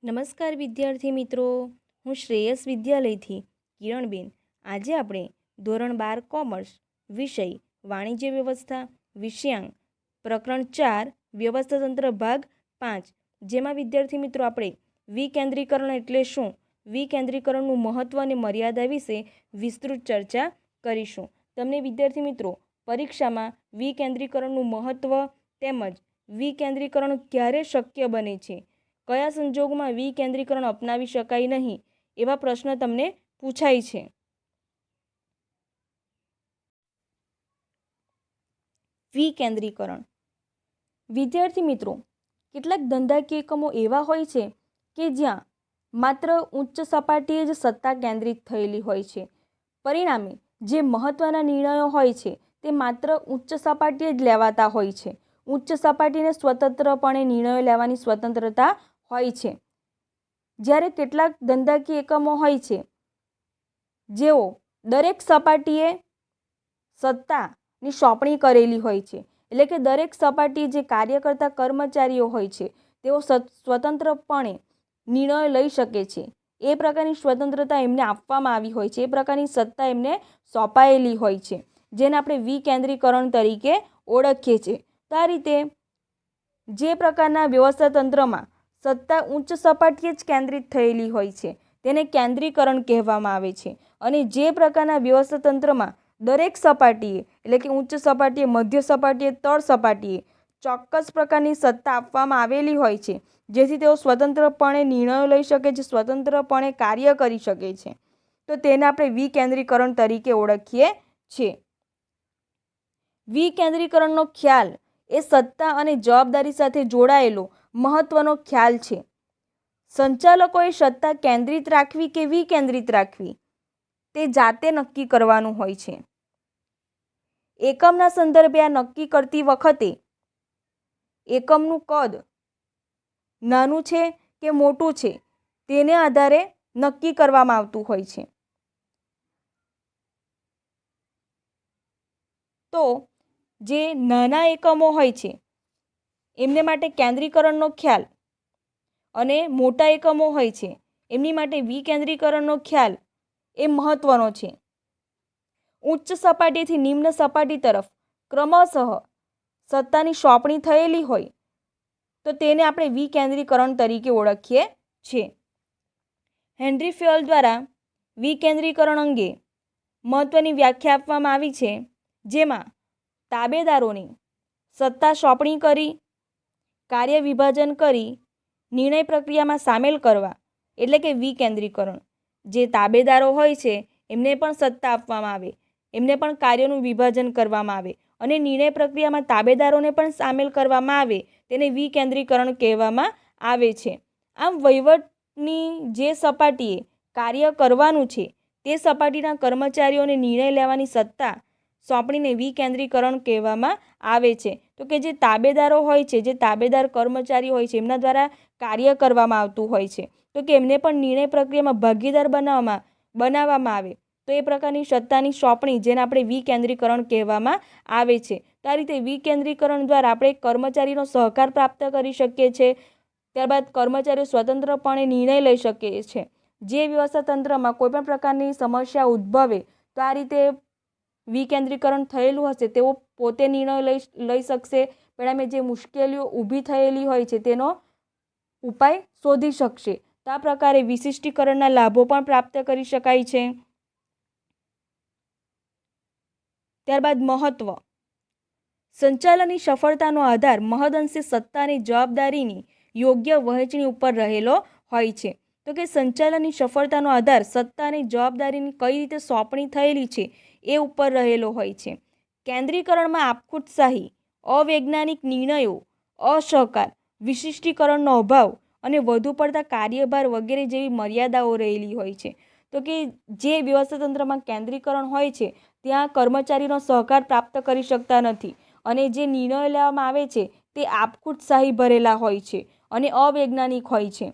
નમસ્કાર વિદ્યાર્થી મિત્રો, હું શ્રેયસ વિદ્યાલયથી કિરણબેન. આજે આપણે ધોરણ 12 કોમર્સ વિષય વાણિજ્ય વ્યવસ્થા વિષયાંક પ્રકરણ 4 વ્યવસ્થા તંત્ર ભાગ 5, જેમાં વિદ્યાર્થી મિત્રો આપણે વિકેન્દ્રીકરણ એટલે શું, વિકેન્દ્રીકરણનું મહત્ત્વ અને મર્યાદા વિશે વિસ્તૃત ચર્ચા કરીશું. તમને વિદ્યાર્થી મિત્રો પરીક્ષામાં વિકેન્દ્રીકરણનું મહત્ત્વ તેમજ વિકેન્દ્રીકરણ ક્યારે શક્ય બને છે, કયા સંજોગોમાં વિકેન્દ્રીકરણ અપનાવી શકાય નહીં, એવા પ્રશ્ન તમને પૂછાય છે. વિકેન્દ્રીકરણ વિદ્યાર્થી મિત્રો, કેટલાક ધંધાકીય એકમો એવા હોય છે કે જ્યાં માત્ર ઉચ્ચ સપાટીએ જ સત્તા કેન્દ્રિત થયેલી હોય છે. પરિણામે જે મહત્ત્વના નિર્ણયો હોય છે તે માત્ર ઉચ્ચ સપાટીએ જ લેવાતા હોય છે. ઉચ્ચ સપાટીને સ્વતંત્રપણે નિર્ણયો લેવાની સ્વતંત્રતા હોય છે. જ્યારે કેટલાક ધંધાકીય એકમો હોય છે જેઓ દરેક સપાટીએ સત્તાની સોંપણી કરેલી હોય છે, એટલે કે દરેક સપાટીએ જે કાર્ય કરતા કર્મચારીઓ હોય છે તેઓ સ્વતંત્રપણે નિર્ણયો લઈ શકે છે. એ પ્રકારની સ્વતંત્રતા એમને આપવામાં આવી હોય છે, એ પ્રકારની સત્તા એમને સોંપાયેલી હોય છે, જેને આપણે વિકેન્દ્રીકરણ તરીકે ઓળખીએ છીએ. તો આ રીતે જે પ્રકારના વ્યવસ્થા તંત્રમાં સત્તા ઉચ્ચ સપાટીએ જ કેન્દ્રિત થયેલી હોય છે તેને કેન્દ્રીકરણ કહેવામાં આવે છે. અને જે પ્રકારના વ્યવસ્થા તંત્રમાં દરેક સપાટીએ એટલે કે ઉચ્ચ સપાટીએ, મધ્ય સપાટીએ, તળ સપાટીએ ચોક્કસ પ્રકારની સત્તા આપવામાં આવેલી હોય છે, જેથી તેઓ સ્વતંત્રપણે નિર્ણયો લઈ શકે છે, સ્વતંત્રપણે કાર્ય કરી શકે છે, તો તેને આપણે વિકેન્દ્રીકરણ તરીકે ઓળખીએ છીએ. વિકેન્દ્રીકરણનો ખ્યાલ એ સત્તા અને જવાબદારી સાથે જોડાયેલો મહત્વનો ખ્યાલ છે. સંચાલકોએ સત્તા કેન્દ્રિત રાખવી કે વિકેન્દ્રિત રાખવી તે જાતે નક્કી કરવાનું હોય છે. એકમના સંદર્ભે આ નક્કી કરતી વખતે એકમનું કદ નાનું છે કે મોટું છે તેને આધારે નક્કી કરવામાં આવતું હોય છે. તો જે નાના એકમો હોય છે એમને માટે કેન્દ્રીકરણનો ખ્યાલ અને મોટા એકમો હોય છે એમની માટે વિકેન્દ્રીકરણનો ખ્યાલ એ મહત્વનો છે. ઉચ્ચ સપાટીથી નિમ્ન સપાટી તરફ ક્રમશઃ સત્તાની સોંપણી થયેલી હોય તો તેને આપણે વિકેન્દ્રીકરણ તરીકે ઓળખીએ છીએ. હેનરી ફેલ દ્વારા વિકેન્દ્રીકરણ અંગે મહત્વની વ્યાખ્યા આપવામાં આવી છે, જેમાં તાબેદારોને સત્તા સોંપણી કરી, કાર્ય વિભાજન કરી, નિર્ણય પ્રક્રિયામાં સામેલ કરવા એટલે કે વિકેન્દ્રીકરણ. જે તાબેદારો હોય છે એમને પણ સત્તા આપવામાં આવે, એમને પણ કાર્યનું વિભાજન કરવામાં આવે અને નિર્ણય પ્રક્રિયામાં તાબેદારોને પણ સામેલ કરવામાં આવે, તેને વિકેન્દ્રીકરણ કહેવામાં આવે છે. આમ વહીવટની જે સપાટીએ કાર્ય કરવાનું છે તે સપાટીના કર્મચારીઓને નિર્ણય લેવાની સત્તા સોંપણીને વિકેન્દ્રીકરણ કહેવામાં આવે છે. તો કે જે તાબેદારો હોય છે, જે તાબેદાર કર્મચારી હોય છે એમના દ્વારા કાર્ય કરવામાં આવતું હોય છે, તો કે એમને પણ નિર્ણય પ્રક્રિયામાં ભાગીદાર બનાવવામાં આવે, તો એ પ્રકારની સત્તાની સોંપણી જેને આપણે વિકેન્દ્રીકરણ કહેવામાં આવે છે. તો આ રીતે વિકેન્દ્રીકરણ દ્વારા આપણે કર્મચારીનો સહકાર પ્રાપ્ત કરી શકીએ છીએ. ત્યારબાદ કર્મચારીઓ સ્વતંત્રપણે નિર્ણય લઈ શકે છે. જે વ્યવસ્થા તંત્રમાં કોઈપણ પ્રકારની સમસ્યા ઉદ્ભવે તો આ રીતે વિકેન્દ્રીકરણ થયેલું હશે તેઓ પોતે નિર્ણય લઈ શકશે. પરિણામે જે મુશ્કેલીઓ ઊભી થયેલી હોય છે તેનો ઉપાય શોધી શકશે. તો આ પ્રકારે વિશિષ્ટીકરણના લાભો પણ પ્રાપ્ત કરી શકાય છે. ત્યારબાદ મહત્વ. સંચાલનની સફળતાનો આધાર મહદઅંશે સત્તા અને જવાબદારીની યોગ્ય વહેંચણી ઉપર રહેલો હોય છે. તો કે સંચાલનની સફળતાનો આધાર સત્તા અને જવાબદારીની કઈ રીતે સોંપણી થયેલી છે એ ઉપર રહેલો હોય છે. કેન્દ્રીકરણમાં આપખુદશાહી, અવૈજ્ઞાનિક નિર્ણયો, અસહકાર, વિશિષ્ટીકરણનો અભાવ અને વધુ પડતા કાર્યભાર વગેરે જેવી મર્યાદાઓ રહેલી હોય છે. તો કે જે વ્યવસ્થા તંત્રમાં કેન્દ્રીકરણ હોય છે ત્યાં કર્મચારીનો સહકાર પ્રાપ્ત કરી શકતા નથી અને જે નિર્ણયો લેવામાં આવે છે તે આપખુદશાહી ભરેલા હોય છે અને અવૈજ્ઞાનિક હોય છે.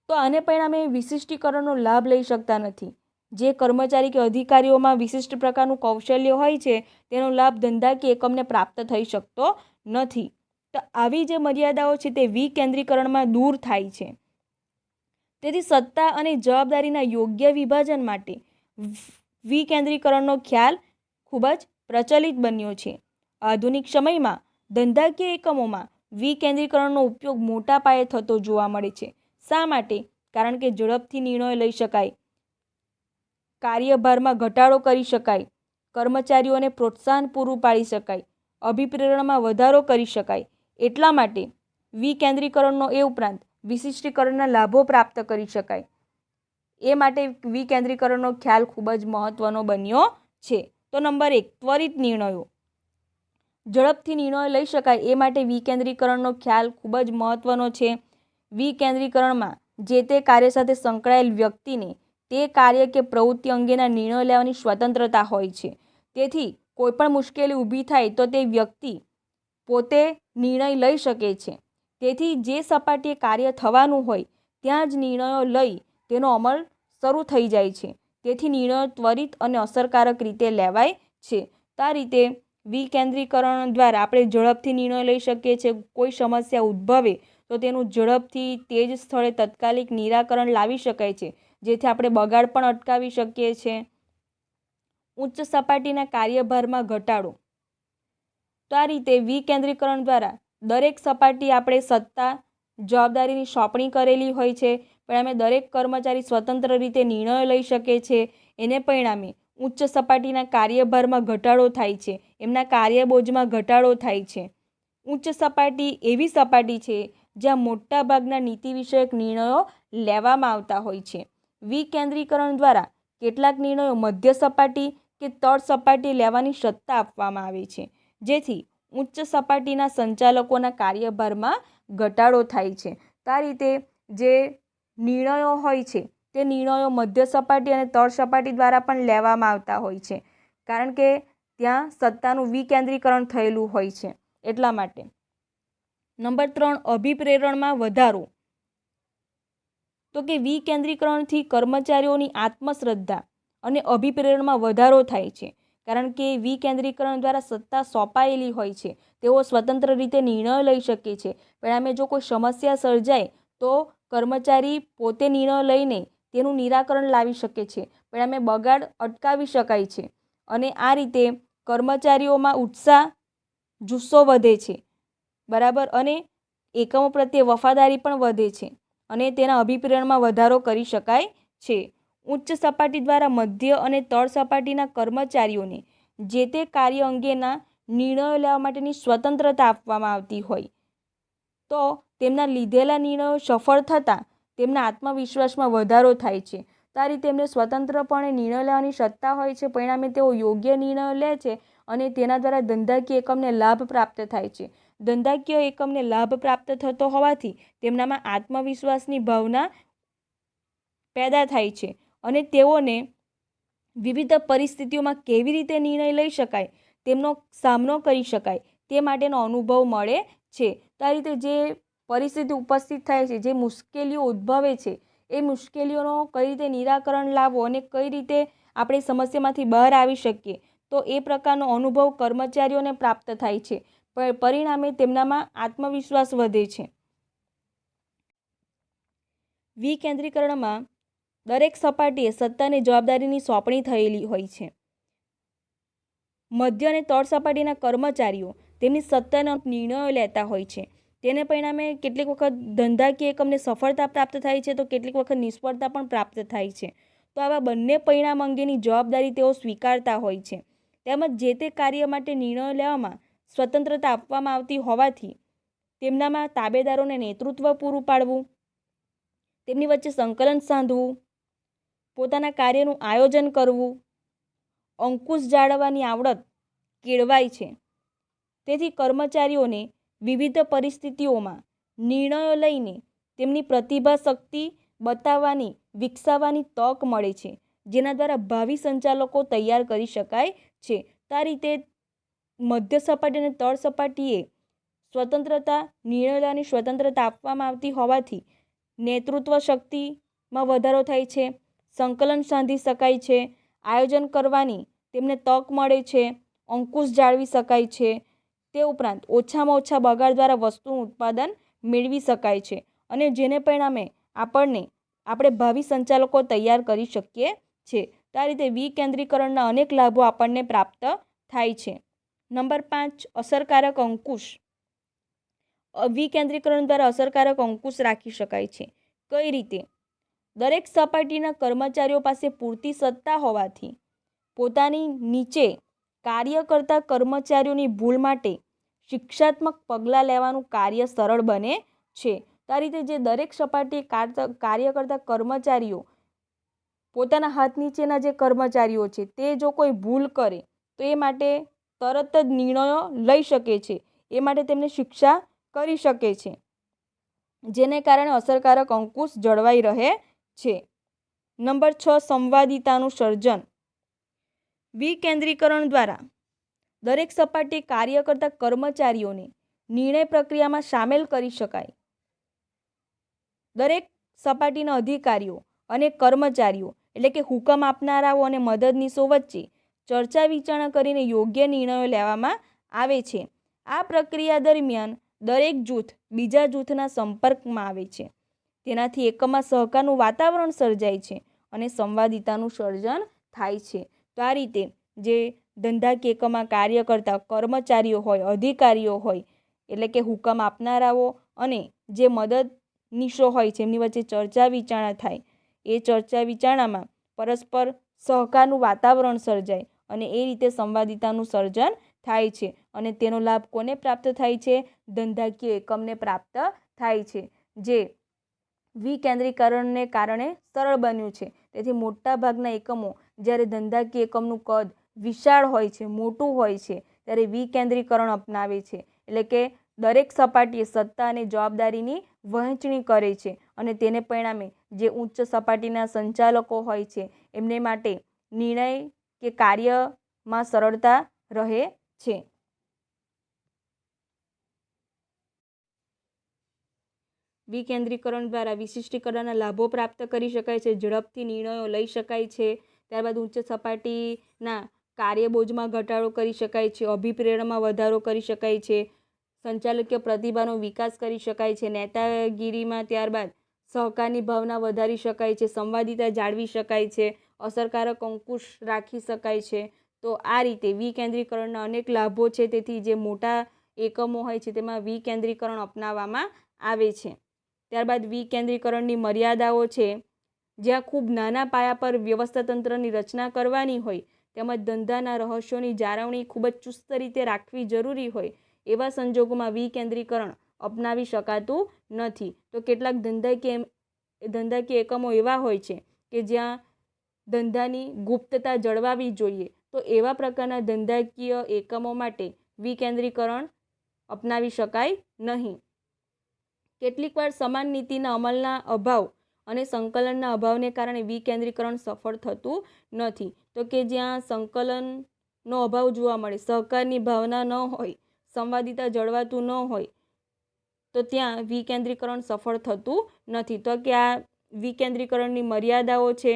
તો આને પરિણામે વિશિષ્ટીકરણનો લાભ લઈ શકતા નથી. જે કર્મચારી કે અધિકારીઓમાં વિશિષ્ટ પ્રકારનું કૌશલ્ય હોય છે તેનો લાભ ધંધાકીય એકમને પ્રાપ્ત થઈ શકતો નથી. તો આવી જે મર્યાદાઓ છે તે વિકેન્દ્રીકરણમાં દૂર થાય છે. તેથી સત્તા અને જવાબદારીના યોગ્ય વિભાજન માટે વિકેન્દ્રીકરણનો ખ્યાલ ખૂબ જ પ્રચલિત બન્યો છે. આધુનિક સમયમાં ધંધાકીય એકમોમાં વિકેન્દ્રીકરણનો ઉપયોગ મોટા પાયે થતો જોવા મળે છે. શા માટે? કારણ કે ઝડપથી નિર્ણયો લઈ શકાય, કાર્યભારમાં ઘટાડો કરી શકાય, કર્મચારીઓને પ્રોત્સાહન પૂરું પાડી શકાય, અભિપ્રેરણમાં વધારો કરી શકાય. એટલા માટે વિકેન્દ્રીકરણનો એ ઉપરાંત વિશિષ્ટીકરણના લાભો પ્રાપ્ત કરી શકાય. એ માટે વિકેન્દ્રીકરણનો ખ્યાલ ખૂબ જ મહત્વનો બન્યો છે. તો નંબર 1, ત્વરિત નિર્ણયો. ઝડપથી નિર્ણયો લઈ શકાય એ માટે વિકેન્દ્રીકરણનો ખ્યાલ ખૂબ જ મહત્વનો છે. વિકેન્દ્રીકરણમાં જે તે કાર્ય સાથે સંકળાયેલ વ્યક્તિને તે કાર્ય કે પ્રવૃત્તિ અંગેના નિર્ણયો લેવાની સ્વતંત્રતા હોય છે. તેથી કોઈપણ મુશ્કેલી ઊભી થાય તો તે વ્યક્તિ પોતે નિર્ણય લઈ શકે છે. તેથી જે સપાટીએ કાર્ય થવાનું હોય ત્યાં જ નિર્ણયો લઈ તેનો અમલ શરૂ થઈ જાય છે. તેથી નિર્ણયો ત્વરિત અને અસરકારક રીતે લેવાય છે. તો આ રીતે વિકેન્દ્રીકરણ દ્વારા આપણે ઝડપથી નિર્ણય લઈ શકીએ છીએ. કોઈ સમસ્યા ઉદ્ભવે તો તેનું ઝડપથી તે જ સ્થળે તાત્કાલિક નિરાકરણ લાવી શકાય છે, જેથી આપણે બગાડ પણ અટકાવી શકીએ છીએ. ઉચ્ચ સપાટીના કાર્યભારમાં ઘટાડો. તો આ રીતે વિકેન્દ્રીકરણ દ્વારા દરેક સપાટી આપણે સત્તા જવાબદારીની સોંપણી કરેલી હોય છે. પરિણામે દરેક કર્મચારી સ્વતંત્ર રીતે નિર્ણયો લઈ શકે છે. એને પરિણામે ઉચ્ચ સપાટીના કાર્યભારમાં ઘટાડો થાય છે, એમના કાર્યબોજમાં ઘટાડો થાય છે. ઉચ્ચ સપાટી એવી સપાટી છે જ્યાં મોટાભાગના નીતિ વિષયક નિર્ણયો લેવામાં આવતા હોય છે. વિકેન્દ્રીકરણ દ્વારા કેટલાક નિર્ણયો મધ્ય સપાટી કે તળ સપાટી લેવાની સત્તા આપવામાં આવે છે, જેથી ઉચ્ચ સપાટીના સંચાલકોના કાર્યભારમાં ઘટાડો થાય છે. તો આ રીતે જે નિર્ણયો હોય છે તે નિર્ણયો મધ્ય સપાટી અને તળ સપાટી દ્વારા પણ લેવામાં આવતા હોય છે, કારણ કે ત્યાં સત્તાનું વિકેન્દ્રીકરણ થયેલું હોય છે. એટલા માટે. નંબર 3, અભિપ્રેરણમાં વધારો. તો કે વિકેન્દ્રીકરણથી કર્મચારીઓની આત્મશ્રદ્ધા અને અભિપ્રેરણમાં વધારો થાય છે, કારણ કે વિકેન્દ્રીકરણ દ્વારા સત્તા સોંપાયેલી હોય છે. તેઓ સ્વતંત્ર રીતે નિર્ણયો લઈ શકે છે. પરિણામે જો કોઈ સમસ્યા સર્જાય તો કર્મચારી પોતે નિર્ણય લઈને તેનું નિરાકરણ લાવી શકે છે. પરિણામે બગાડ અટકાવી શકાય છે અને આ રીતે કર્મચારીઓમાં ઉત્સાહ, જુસ્સો વધે છે, બરાબર, અને એકમો પ્રત્યે વફાદારી પણ વધે છે અને તેના અભિપ્રેરણમાં વધારો કરી શકાય છે. ઉચ્ચ સપાટી દ્વારા મધ્ય અને તળ સપાટીના કર્મચારીઓને જે તે કાર્ય અંગેના નિર્ણયો લેવા માટેની સ્વતંત્રતા આપવામાં આવતી હોય તો તેમના લીધેલા નિર્ણયો સફળ થતાં તેમના આત્મવિશ્વાસમાં વધારો થાય છે. તો આ રીતે એમને સ્વતંત્રપણે નિર્ણય લેવાની સત્તા હોય છે. પરિણામે તેઓ યોગ્ય નિર્ણયો લે છે અને તેના દ્વારા ધંધાકીય એકમને લાભ પ્રાપ્ત થાય છે. ધંધાકીય એકમને લાભ પ્રાપ્ત થતો હોવાથી તેમનામાં આત્મવિશ્વાસની ભાવના પેદા થાય છે અને તેઓને વિવિધ પરિસ્થિતિઓમાં કેવી રીતે નિર્ણય લઈ શકાય, તેમનો સામનો કરી શકાય તે માટેનો અનુભવ મળે છે. તો આ રીતે જે પરિસ્થિતિ ઉપસ્થિત થાય છે, જે મુશ્કેલીઓ ઉદ્ભવે છે, એ મુશ્કેલીઓનો કઈ રીતે નિરાકરણ લાવવો અને કઈ રીતે આપણે સમસ્યામાંથી બહાર આવી શકીએ, તો એ પ્રકારનો અનુભવ કર્મચારીઓને પ્રાપ્ત થાય છે. પરિણામે તેમનામાં આત્મવિશ્વાસ વધે છે. વિકેન્દ્રીકરણમાં દરેક સપાટીએ સત્તા અને જવાબદારીની સોંપણી થયેલી હોય છે. મધ્ય અને તળ સપાટીના કર્મચારીઓ તેમની સત્તાના નિર્ણયો લેતા હોય છે. તેને પરિણામે કેટલીક વખત ધંધાકીય એકમને સફળતા પ્રાપ્ત થાય છે તો કેટલીક વખત નિષ્ફળતા પણ પ્રાપ્ત થાય છે. તો આવા બંને પરિણામ અંગેની જવાબદારી તેઓ સ્વીકારતા હોય છે. તેમજ જે તે કાર્ય માટે નિર્ણયો લેવામાં સ્વતંત્રતા આપવામાં આવતી હોવાથી તેમનામાં તાબેદારોને નેતૃત્વ પૂરું પાડવું, તેમની વચ્ચે સંકલન સાધવું, પોતાના કાર્યનું આયોજન કરવું, અંકુશ જાળવવાની આવડત કેળવાય છે. તેથી કર્મચારીઓને વિવિધ પરિસ્થિતિઓમાં નિર્ણયો લઈને તેમની પ્રતિભા શક્તિ બતાવવાની, વિકસાવવાની તક મળે છે, જેના દ્વારા ભાવિ સંચાલકો તૈયાર કરી શકાય છે. તો આ રીતે મધ્ય સપાટી અને તળ સપાટીએ સ્વતંત્રતા, નિર્ણય લેવાની સ્વતંત્રતા આપવામાં આવતી હોવાથી નેતૃત્વ શક્તિમાં વધારો થાય છે, સંકલન સાધી શકાય છે, આયોજન કરવાની તેમને તક મળે છે, અંકુશ જાળવી શકાય છે. તે ઉપરાંત ઓછામાં ઓછા બગાડ દ્વારા વસ્તુનું ઉત્પાદન મેળવી શકાય છે અને જેને પરિણામે આપણને આપણે ભાવિ સંચાલકો તૈયાર કરી શકીએ છીએ. તો આ રીતે વિકેન્દ્રીકરણના અનેક લાભો આપણને પ્રાપ્ત થાય છે. નંબર 5, અસરકારક અંકુશ. વિકેન્દ્રીકરણ દ્વારા અસરકારક અંકુશ રાખી શકાય છે. કઈ રીતે? દરેક સપાટીના કર્મચારીઓ પાસે પૂરતી સત્તા હોવાથી પોતાની નીચે કાર્ય કરતા કર્મચારીઓની ભૂલ માટે શિક્ષાત્મક પગલાં લેવાનું કાર્ય સરળ બને છે. તો આ રીતે જે દરેક સપાટીએ કાર્ય કરતા કર્મચારીઓ પોતાના હાથ નીચેના જે કર્મચારીઓ છે તે જો કોઈ ભૂલ કરે તો એ માટે તરત જ નિર્ણયો લઈ શકે છે. એ માટે તેમને શિક્ષા કરી શકે છે, જેને કારણે અસરકારક અંકુશ જળવાઈ રહે છે. નંબર 6, સંવાદિતાનું સર્જન. વિકેન્દ્રીકરણ દ્વારા દરેક સપાટીએ કાર્ય કરતા કર્મચારીઓને નિર્ણય પ્રક્રિયામાં સામેલ કરી શકાય. દરેક સપાટીના અધિકારીઓ અને કર્મચારીઓ એટલે કે હુકમ આપનારાઓ અને મદદનીશો વચ્ચે ચર્ચા વિચારણા કરીને યોગ્ય નિર્ણયો લેવામાં આવે છે. આ પ્રક્રિયા દરમિયાન દરેક જૂથ બીજા જૂથના સંપર્કમાં આવે છે. તેનાથી એકમમાં સહકારનું વાતાવરણ સર્જાય છે અને સંવાદિતાનું સર્જન થાય છે. તો આ રીતે જે ધંધાકીય એકમમાં કાર્ય કરતા કર્મચારીઓ હોય, અધિકારીઓ હોય એટલે કે હુકમ આપનારાઓ અને જે મદદનીશો હોય છે એમની વચ્ચે ચર્ચા વિચારણા થાય. એ ચર્ચા વિચારણામાં પરસ્પર સહકારનું વાતાવરણ સર્જાય અને એ રીતે સંવાદિતાનું સર્જન થાય છે. અને તેનો લાભ કોને પ્રાપ્ત થાય છે? ધંધાકીય એકમને પ્રાપ્ત થાય છે, જે વિકેન્દ્રીકરણને કારણે સરળ બન્યું છે. તેથી મોટાભાગના એકમો જ્યારે ધંધાકીય એકમનું કદ વિશાળ હોય છે, મોટું હોય છે, ત્યારે વિકેન્દ્રીકરણ અપનાવે છે. એટલે કે દરેક સપાટીએ સત્તા અને જવાબદારીની વહેંચણી કરે છે અને તેને પરિણામે જે ઉચ્ચ સપાટીના સંચાલકો હોય છે એમને માટે નિર્ણય કે કાર્યમાં સરળતા રહે છે. વિકેન્દ્રીકરણ દ્વારા વિશિષ્ટીકરણના લાભો પ્રાપ્ત કરી શકાય છે. ઝડપથી નિર્ણયો લઈ શકાય છે. ત્યારબાદ ઉચ્ચ સપાટીના કાર્યબોજમાં ઘટાડો કરી શકાય છે. અભિપ્રેરણમાં વધારો કરી શકાય છે. સંચાલકીય પ્રતિભાનો વિકાસ કરી શકાય છે. નેતાગીરીમાં ત્યારબાદ સહકારની ભાવના વધારી શકાય છે. સંવાદિતા જાળવી શકાય છે. અસરકારક અંકુશ રાખી શકાય છે. તો આ રીતે વિકેન્દ્રીકરણના અનેક લાભો છે. તેથી જે મોટા એકમો હોય છે તેમાં વિકેન્દ્રીકરણ અપનાવવામાં આવે છે. ત્યારબાદ વિકેન્દ્રીકરણની મર્યાદાઓ છે. જ્યાં ખૂબ નાના પાયા પર વ્યવસ્થાતંત્રની રચના કરવાની હોય તેમજ ધંધાના રહસ્યોની જાળવણી ખૂબ જ ચુસ્ત રીતે રાખવી જરૂરી હોય એવા સંજોગોમાં વિકેન્દ્રીકરણ અપનાવી શકાતું નથી. તો કેટલાક ધંધાકીય એકમો એવા હોય છે કે જ્યાં ધંધાની ગુપ્તતા જળવાવી જોઈએ. તો એવા પ્રકારના ધંધાકીય એકમો માટે વિકેન્દ્રીકરણ અપનાવી શકાય નહીં. કેટલીક વાર સમાન નીતિના અમલના અભાવ અને સંકલનના અભાવને કારણે વિકેન્દ્રીકરણ સફળ થતું નથી. તો કે જ્યાં સંકલનનો અભાવ જોવા મળે, સહકારની ભાવના ન હોય, સંવાદિતા જળવાતું ન હોય, તો ત્યાં વિકેન્દ્રીકરણ સફળ થતું નથી. તો કે આ વિકેન્દ્રીકરણની મર્યાદાઓ છે.